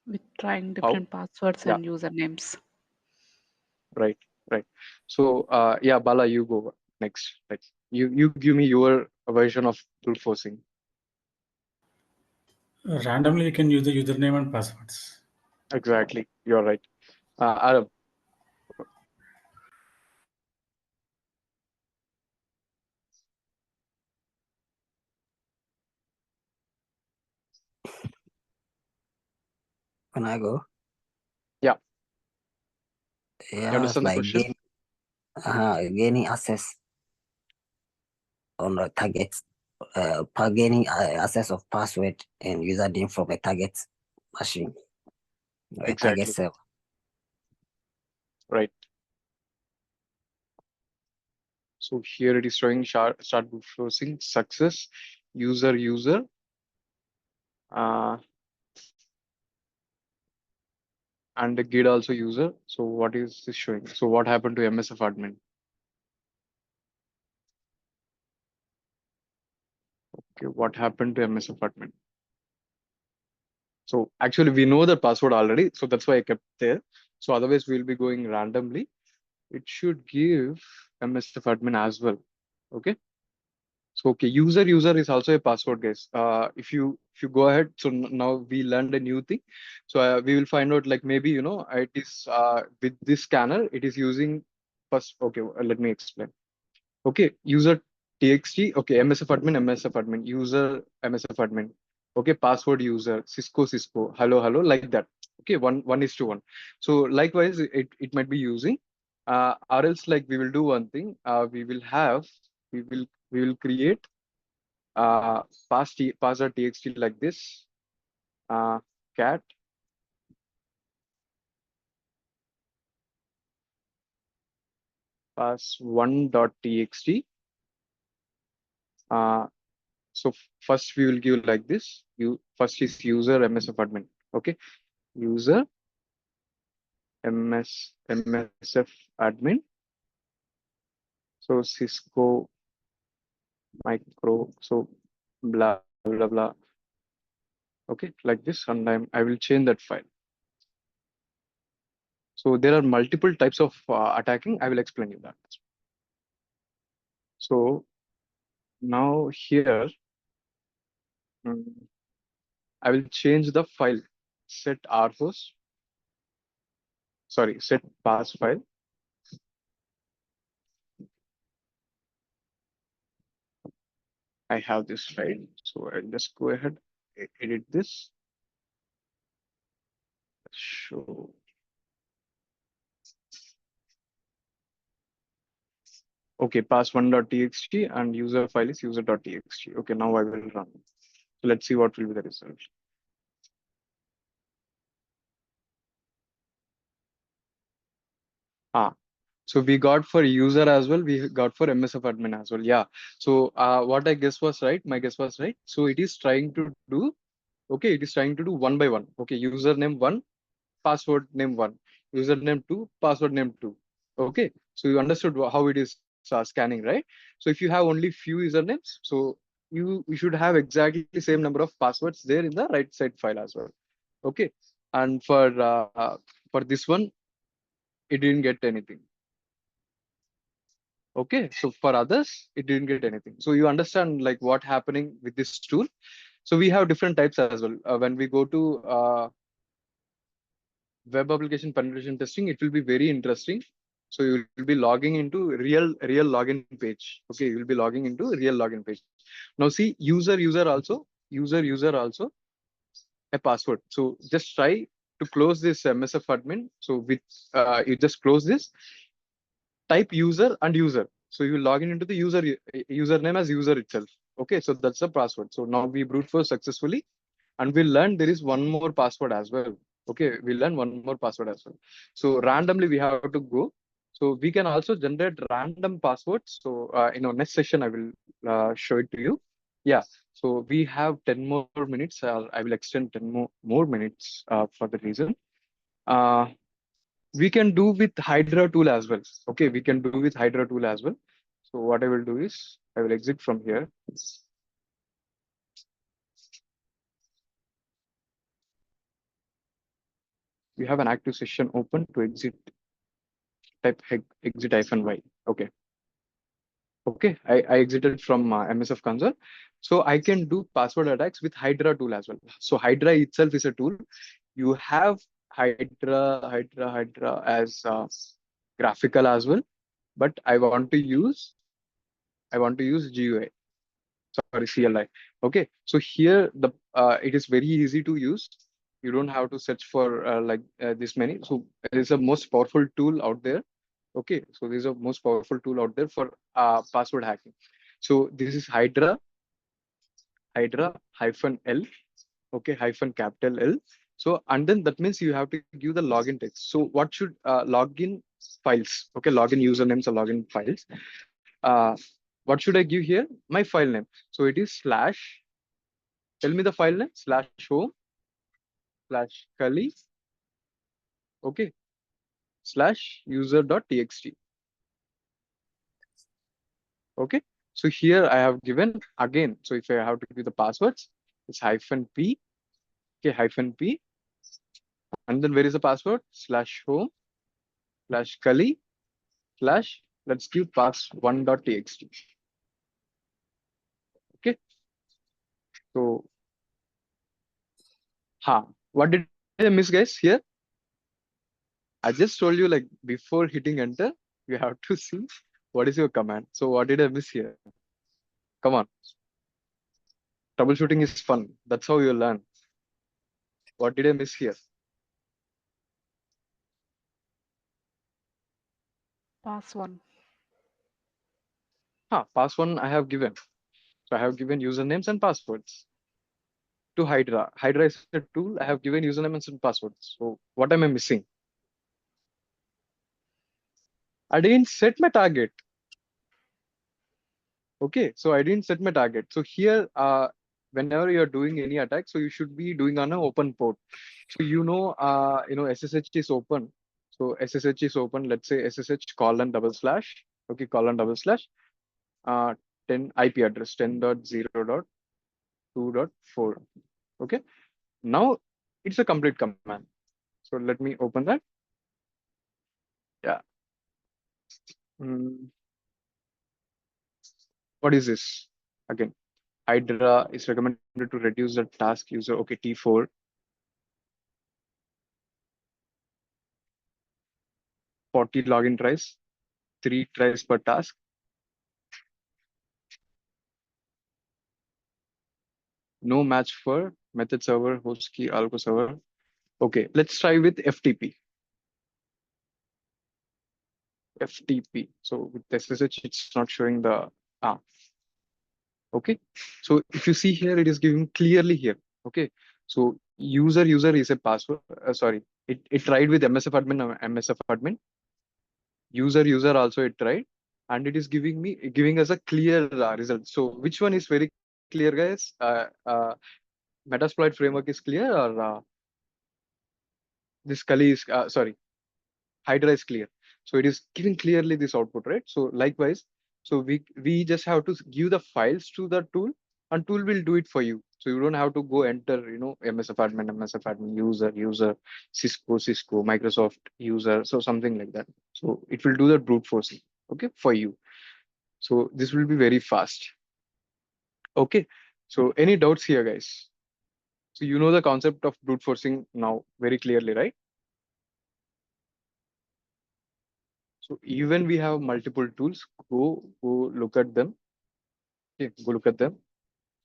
with trying How? different passwords Yeah, and usernames. right, right. So yeah, Bala, you go next. Like you give me your version of brute forcing. Randomly, you can use the username and passwords. Exactly, you're right. Arab, When I go, yeah, you yeah, understand the like question? gaining access on the target, gaining access of password and username from a target machine or a target Exactly, server. right. So here it is showing start brute forcing success user uh, and the gid also user. So what is this showing? So what happened to MSF admin? Okay, what happened to MSF admin? So actually we know the password already, so that's why I kept there. So otherwise we'll be going randomly. It should give MSF admin as well. Okay. So okay, user is also a password, guys. If you go ahead, so now we learned a new thing. So we will find out like maybe it is with this scanner it is using first. Okay, let me explain. Okay, user txt. Okay, msf admin, user msf admin. Okay, password user Cisco hello like that. Okay, one is to one. So likewise, it might be using. Or else like we will do one thing. We will create pass.txt like this. Cat pass1.txt. Uh, so first we will give like this. You first is user msf admin. Okay, user msf admin. So Cisco micro. So blah blah blah. Okay, like this, and I will change that file. So there are multiple types of attacking. I will explain you that. So now here, mm, I will change the file. Set rhost. Sorry, set pass file. I have this file, so I'll just go ahead, edit this. Show. Okay, pass1.txt and user file is user.txt. Okay, now I will run. So let's see what will be the result. Ah, so we got for user as well. We got for MSF admin as well. Yeah. So what I guess was right. My guess was right. So it is trying to do. Okay, it is trying to do one by one. Okay, username one, password name one, username two, password name two. Okay, so you understood how it is scanning, right? So if you have only few usernames, so you should have exactly the same number of passwords there in the right side file as well. Okay, and for this one, it didn't get anything. Okay, so for others, it didn't get anything. So you understand like what happening with this tool. So we have different types as well. When we go to web application penetration testing, it will be very interesting. So you will be logging into real login page. Okay, you will be logging into real login page. Now see user also a password. So just try to close this MSF admin. So with you just close this, type user and user. So you log in into the username as user itself. Okay, so that's the password. So now we brute force successfully, and we learn there is one more password as well. Okay, we learn one more password as well. So randomly we have to go. So we can also generate random passwords. So next session I will show it to you. Yeah. So we have 10 more minutes. I will extend 10 more minutes for the reason. Uh, we can do with Hydra tool as well. Okay, we can do with Hydra tool as well. So what I will do is I will exit from here. We have an active session open. To exit, type exit -y. Okay. Okay, I exited from MSF console. So I can do password attacks with Hydra tool as well. So Hydra itself is a tool. You have Hydra as graphical as well, but I want to use GUI. Sorry, CLI. Okay, so here it is very easy to use. You don't have to search for this many. So it is a most powerful tool out there. Okay, so this is a most powerful tool out there for password hacking. So this is Hydra -L. Okay, hyphen capital L. So and then that means you have to give the login text. So what should login files? Okay, login usernames or login files. Uh, what should I give here? My file name. So it is slash. Tell me the file name /home /Kali. Okay, /user.txt. Okay, so here I have given again. So if I have to give the passwords, it's -p. Okay, -p. And then where is the password? /home /Kali / let's give pass1.txt. So, what did I miss, guys? Here, I just told you like before hitting enter, you have to see what is your command. So, what did I miss here? Come on, troubleshooting is fun. That's how you learn. What did I miss here? Pass one. Pass one I have given. So, I have given usernames and passwords to Hydra. Hydra is a tool. I have given usernames and passwords. So, what am I missing? I didn't set my target. Okay, so I didn't set my target. So here, whenever you're doing any attack, so you should be doing on an open port. So SSH is open. So SSH is open. Let's say SSH colon double slash. Okay, colon double slash. Uh, 10 IP address 10.0.2.4. Okay, now it's a complete command. So let me open that. Yeah. Mm, what is this? Again, Hydra is recommended to reduce the task user. Okay, T4. 40 login tries, 3 tries per task. No match for method server, host key, algo server. Okay, let's try with FTP. FTP. So with SSH, it's not showing the okay. So if you see here, it is giving clearly here. Okay. So user is a password. Sorry, it tried with MSF admin, MSF admin. User also it tried, and it is giving us a clear result. So which one is very clear, guys? Metasploit framework is clear, or this Kali is sorry, Hydra is clear. So it is giving clearly this output, right? So likewise, so we just have to give the files to the tool, and tool will do it for you. So you don't have to go enter, MSF admin, user, Cisco, Microsoft user, so something like that. So it will do the brute forcing, okay, for you. So this will be very fast. Okay. So any doubts here, guys? So you know the concept of brute forcing now very clearly, right? So even we have multiple tools, go look at them. Okay, go look at them.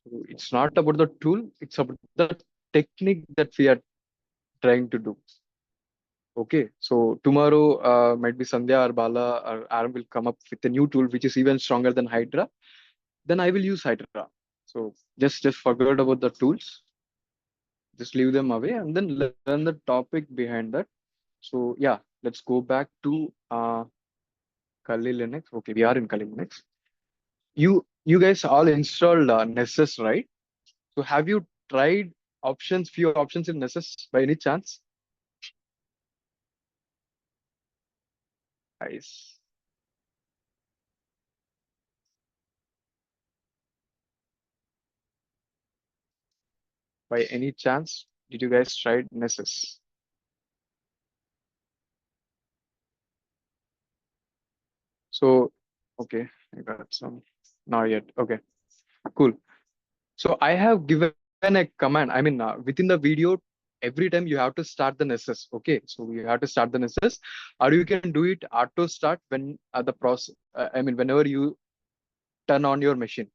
So it's not about the tool, it's about the technique that we are trying to do. Okay, so tomorrow might be Sandhya or Bala or Aram will come up with a new tool which is even stronger than Hydra. Then I will use Hydra. So just forget about the tools, just leave them away and then learn the topic behind that. So yeah, let's go back to Kali Linux. Okay, we are in Kali Linux. You guys all installed Nessus, right? So have you tried few options in Nessus by any chance? Guys, by any chance, did you guys try Nessus? So, okay, I got some. Not yet. Okay, cool. So I have given a command. I mean, within the video, every time you have to start the Nessus. Okay, so you have to start the Nessus, or you can do it auto start when the process. I mean, whenever you turn on your machine.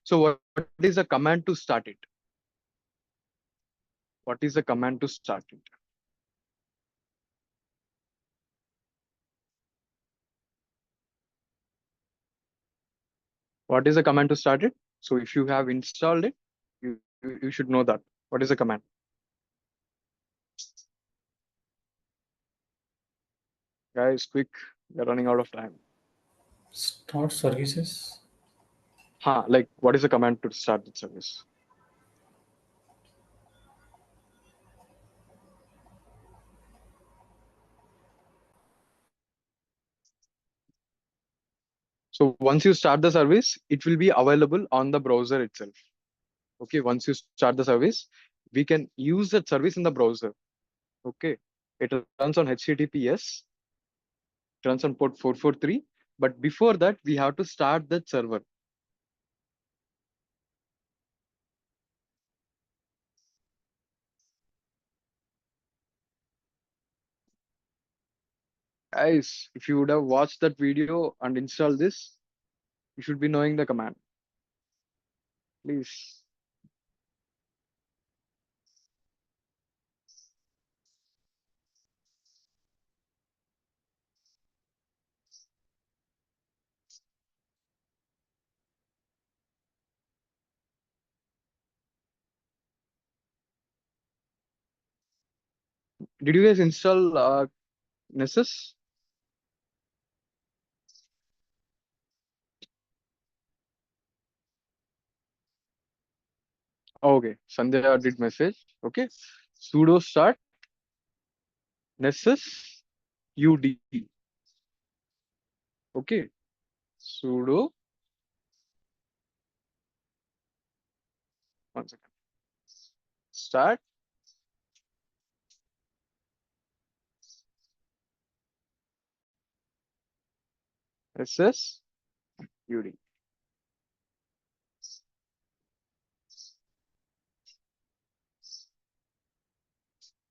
So what is the command to start it? What is the command to start it? What is the command to start it? So if you have installed it, you should know that. What is the command? Guys, quick, we're running out of time. Start services. Like what is the command to start the service? So once you start the service, it will be available on the browser itself. Okay, once you start the service, we can use that service in the browser. Okay, it runs on HTTPS, it runs on port 443. But before that, we have to start that server. Guys, if you would have watched that video and installed this, you should be knowing the command. Please. Did you guys install Nessus? Okay, Sandhya did message. Okay, sudo start Nessus UD. Okay, sudo, one second, start Nessus UD.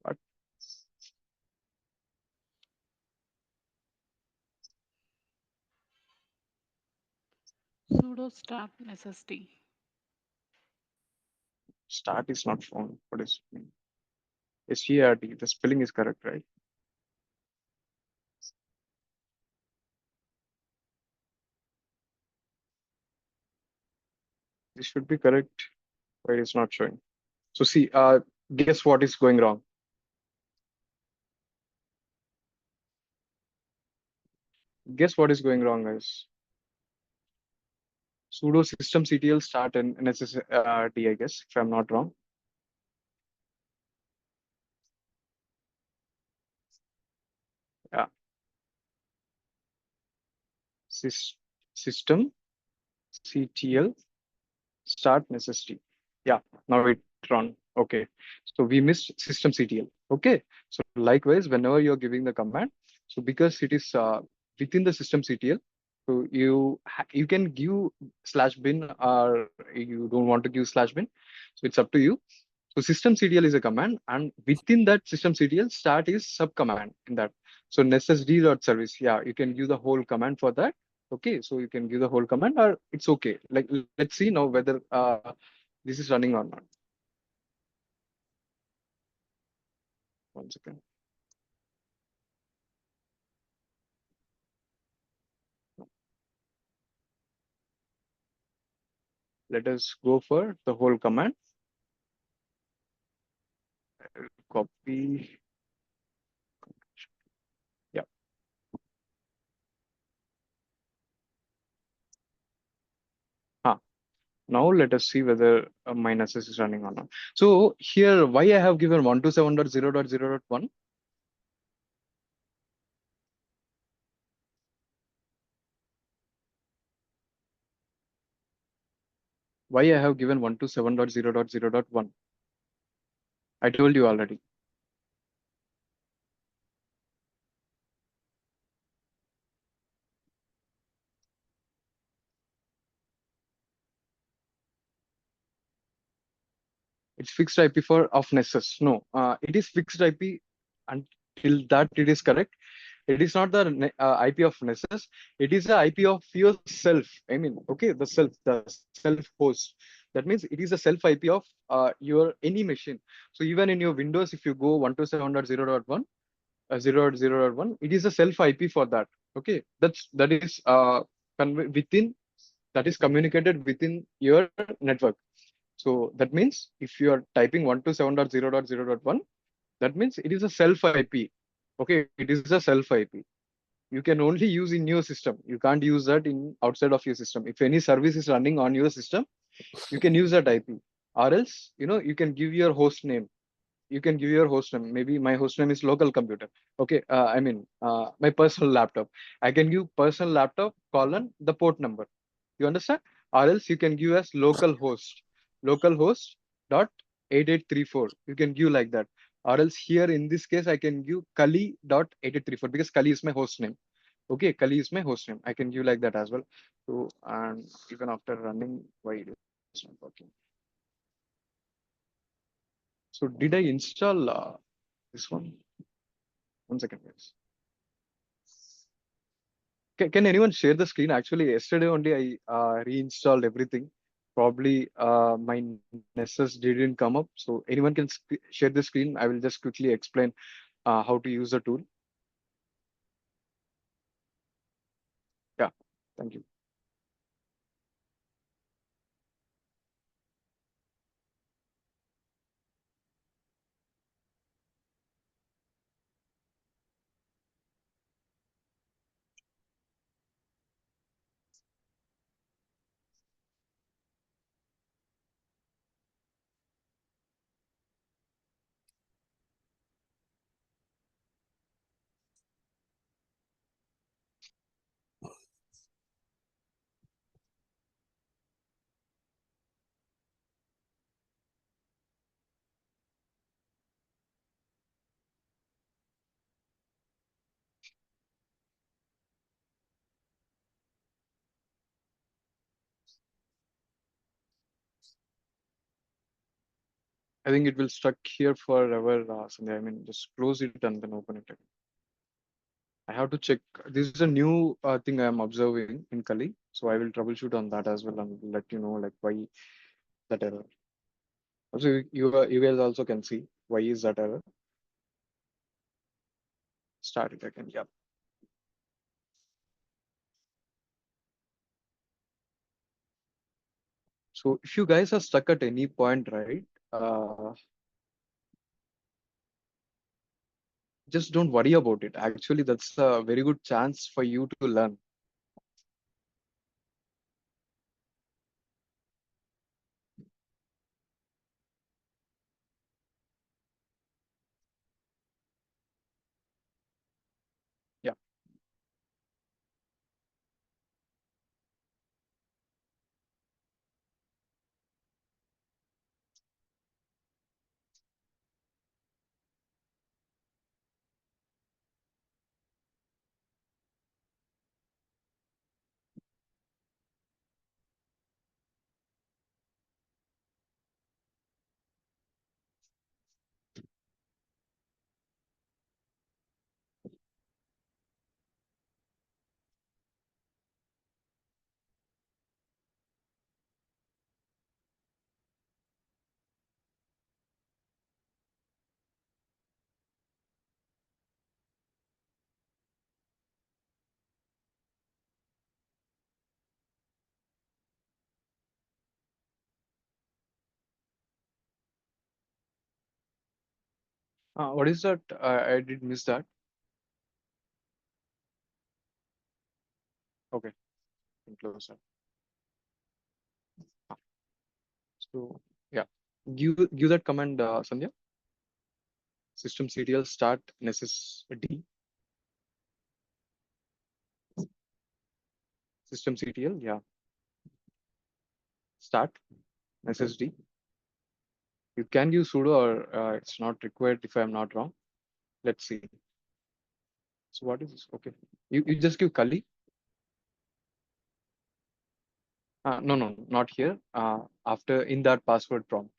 What? Sudo start SSD. Start is not found. What is it mean? SERT, the spelling is correct, right? This should be correct, but it's not showing. So see, guess what is going wrong? Guess what is going wrong, guys? Sudo systemctl start and NSSD, I guess, if I'm not wrong. Yeah, systemctl start necessity. Yeah, now it run. Okay, so we missed systemctl. Okay, so likewise, whenever you're giving the command, so because it is within the systemctl, so you can give /bin or you don't want to give /bin. So it's up to you. So systemctl is a command, and within that systemctl, start is sub command in that. So necessd.service. Yeah, you can give the whole command for that. Okay, so you can give the whole command, or it's okay. Like let's see now whether this is running or not. One second. Let us go for the whole command. Copy. Yeah. Now let us see whether my Nessus is running or not. So here, why I have given 127.0.0.1? Why I have given 127.0.0.1? I told you already. It's fixed IP for of Nessus. No, it is fixed IP until that it is correct. It is not the IP of Nessus. It is the IP of yourself. I mean, okay, the self host. That means it is a self IP of your any machine. So even in your Windows, if you go 127.0.1, 0.0.1, it is a self IP for that. Okay, that is within that is communicated within your network. So that means if you are typing 127.0.0.1, that means it is a self IP. Okay, it is a self IP. You can only use in your system. You can't use that in outside of your system. If any service is running on your system, you can use that IP. Or else, you can give your host name. You can give your host name. Maybe my host name is local computer. Okay, I mean my personal laptop. I can give personal laptop colon the port number. You understand? Or else you can give as localhost dot 8834. You can give like that. Or else here in this case, I can give Kali dot 8834 because Kali is my host name. Okay, Kali is my host name. I can give like that as well. So, and even after running, why it is not working? So did I install this one? One second, guys. Can anyone share the screen? Actually, yesterday only I reinstalled everything. Probably my Nessus didn't come up. So anyone can share the screen. I will just quickly explain how to use the tool. Yeah, thank you. I think it will stuck here forever, Sandhya. I mean, just close it and then open it again. I have to check. This is a new thing I am observing in Kali. So I will troubleshoot on that as well and let you know like why that error. Also, you guys also can see why is that error. Start it again. Yeah. So if you guys are stuck at any point, right? Just don't worry about it. Actually, that's a very good chance for you to learn. Yeah. What is that? I did miss that. Okay, can close that. Ah, So yeah, give that command, Sandhya. Systemctl start nessus d. Systemctl, yeah, start nessus d. You can use sudo or it's not required if I'm not wrong. Let's see. So what is this? Okay, you just give Kali. No, not here. After in that password prompt,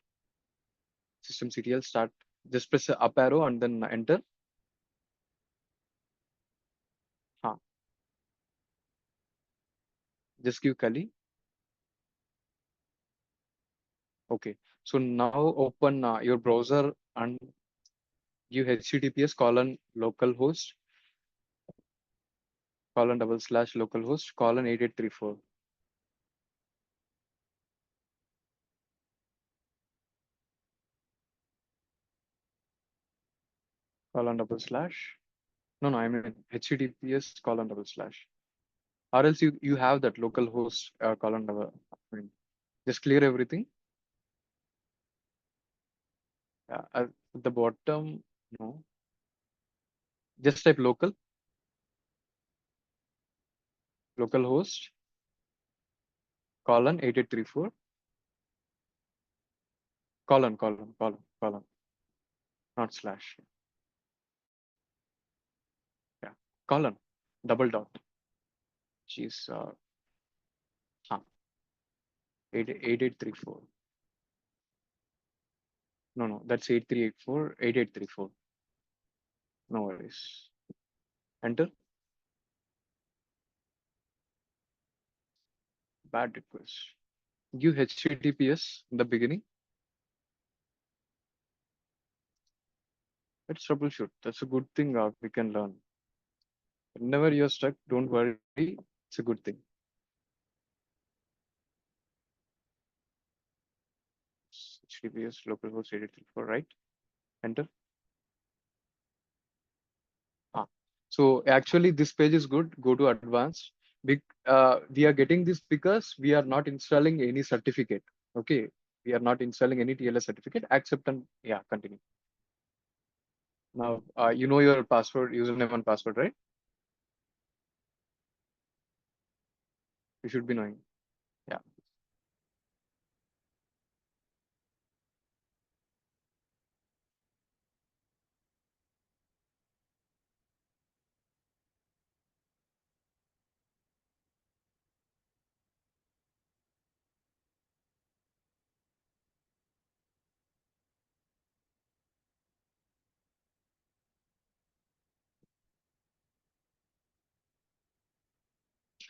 systemctl start. Just press the up arrow and then enter. Huh. Just give Kali. Okay. So now open your browser and give https colon localhost colon / localhost colon 8834 colon / no, I mean https colon / or else you have that localhost colon I mean, just clear everything. At the bottom, no, just type localhost colon 8834 colon, not slash. Yeah, colon, double dot. Geez, huh, 8834. No, that's 8384, 8834. No worries. Enter. Bad request. Give HTTPS in the beginning. Let's troubleshoot. That's a good thing we can learn. Whenever you're stuck, don't worry. It's a good thing. HTTPS localhost 8034, right? Enter. Ah. So actually, this page is good. Go to advanced. We are getting this because we are not installing any certificate. Okay. We are not installing any TLS certificate. Accept and yeah, continue. Now, you know your password, username and password, right? You should be knowing. Yeah.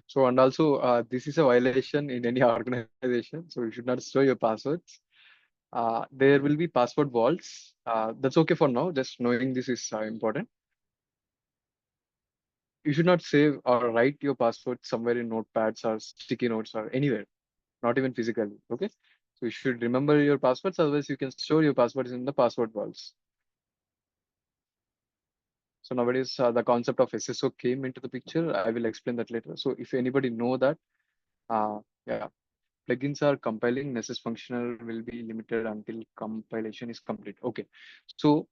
So, and also, this is a violation in any organization. So you should not store your passwords. There will be password vaults. That's okay for now. Just knowing this is important. You should not save or write your password somewhere in notepads or sticky notes or anywhere, not even physically. Okay. So you should remember your passwords. Otherwise, you can store your passwords in the password vaults. So nowadays, the concept of SSO came into the picture. I will explain that later. So if anybody know that, yeah, plugins are compiling, necessary functional will be limited until compilation is complete. Okay. So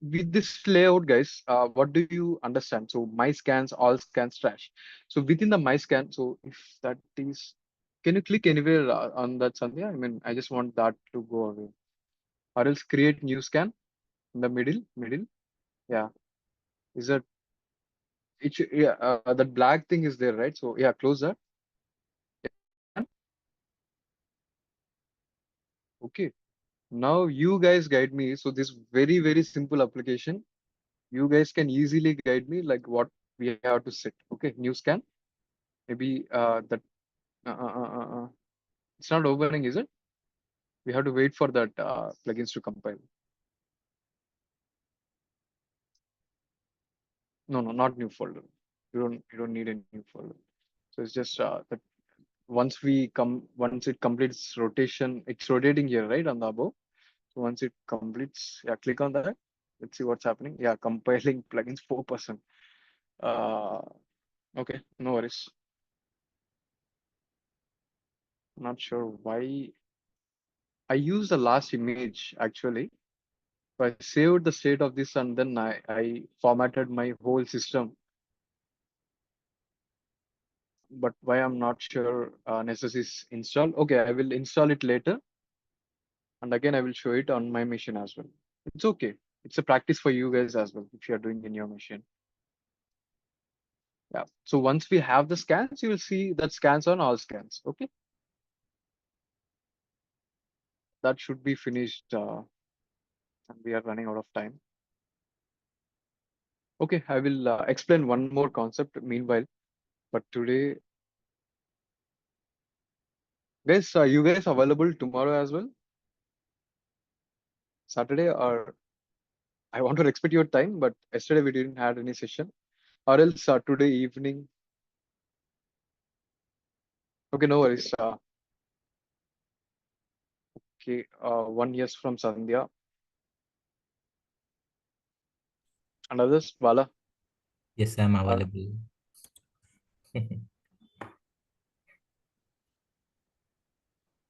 with this layout, guys, what do you understand? So my scans, all scans trash. So within the my scan, so if that is, can you click anywhere on that, Sandhya? I mean, I just want that to go away. Or else create new scan in the middle. Yeah. Is that yeah, that black thing is there, right? So yeah, close that. And okay. Now you guys guide me. So this very simple application, you guys can easily guide me like what we have to set. Okay, new scan. Maybe that it's not opening, is it? We have to wait for that plugins to compile. No, not new folder. You don't need a new folder. So it's just that once it completes rotation, it's rotating here, right, on the above. So once it completes, yeah, click on that. Let's see what's happening. Yeah, compiling plugins 4%. Uh, okay, no worries. Not sure why. I used the last image actually. So I saved the state of this and then I formatted my whole system. But why I'm not sure Nessus is installed. Okay, I will install it later. And again, I will show it on my machine as well. It's okay. It's a practice for you guys as well if you're doing in your machine. Yeah. So once we have the scans, you will see that scans on all scans. Okay. That should be finished. And we are running out of time. Okay, I will explain one more concept meanwhile. But today, guys, are you guys available tomorrow as well? Saturday, or I want to respect your time, but yesterday we didn't had any session. Or else today evening. Okay, no worries. Okay, 1 year from Sandhya. And others, Bala, Yes, I'm or available.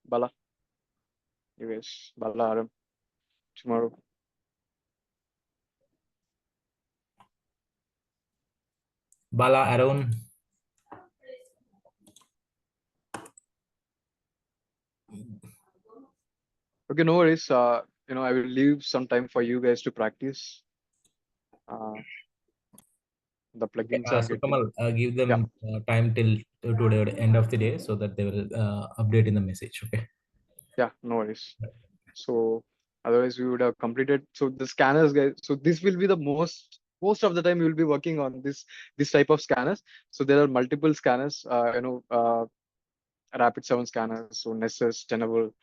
Bala, you guys, Bala, Aram, tomorrow. Bala, Aaron. Okay, no worries. I will leave some time for you guys to practice. Uh, the Okay, plugins are so getting, Kamal, give yeah, them time till today, end of the day, so that they will update in the message. Okay. yeah, no worries. So otherwise we would have completed. So the scanners, guys. So this will be the most of the time you will be working on this type of scanners. So there are multiple scanners. Rapid 7 scanners, so Nessus, Tenable,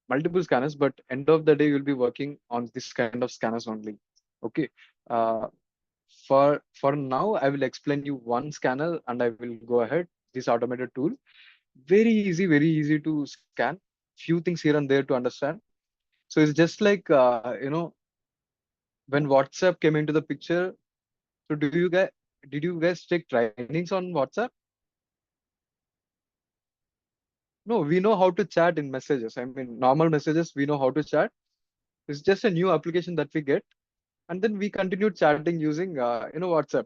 multiple scanners, but end of the day, you'll be working on this kind of scanners only. Okay. Uh, for now, I will explain you one scanner and I will go ahead. This automated tool, very easy to scan. Few things here and there to understand. So it's just like when WhatsApp came into the picture. So did you guys take trainings on WhatsApp? No, we know how to chat in messages. I mean, normal messages, we know how to chat. It's just a new application that we get, and then we continue chatting using WhatsApp.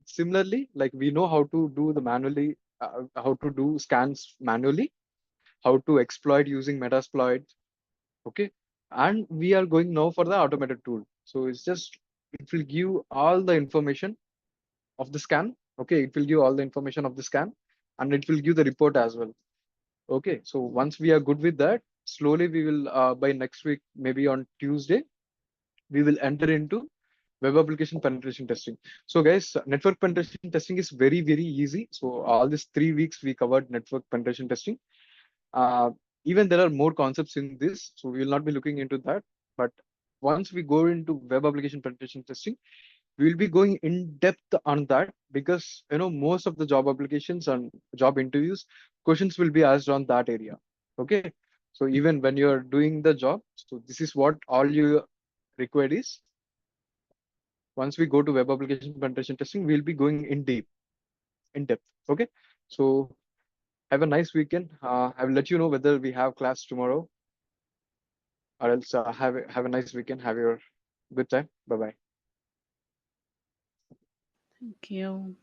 Similarly, like we know how to do the manually, how to do scans manually, how to exploit using Metasploit. Okay, and we are going now for the automated tool. So it's just it will give all the information of the scan. Okay, it will give all the information of the scan, and it will give the report as well. Okay, so once we are good with that, slowly we will by next week, maybe on Tuesday, we will enter into web application penetration testing. So guys, network penetration testing is very easy. So all these 3 weeks we covered network penetration testing. Uh, Even there are more concepts in this, so we will not be looking into that. But once we go into web application penetration testing, we will be going in depth on that because most of the job applications and job interviews questions will be asked on that area. Okay, so even when you are doing the job, so this is what all you required is. Once we go to web application penetration testing, we'll be going in depth. Okay, so have a nice weekend. I will let you know whether we have class tomorrow or else have a nice weekend. Have your good time. Bye bye. Thank you.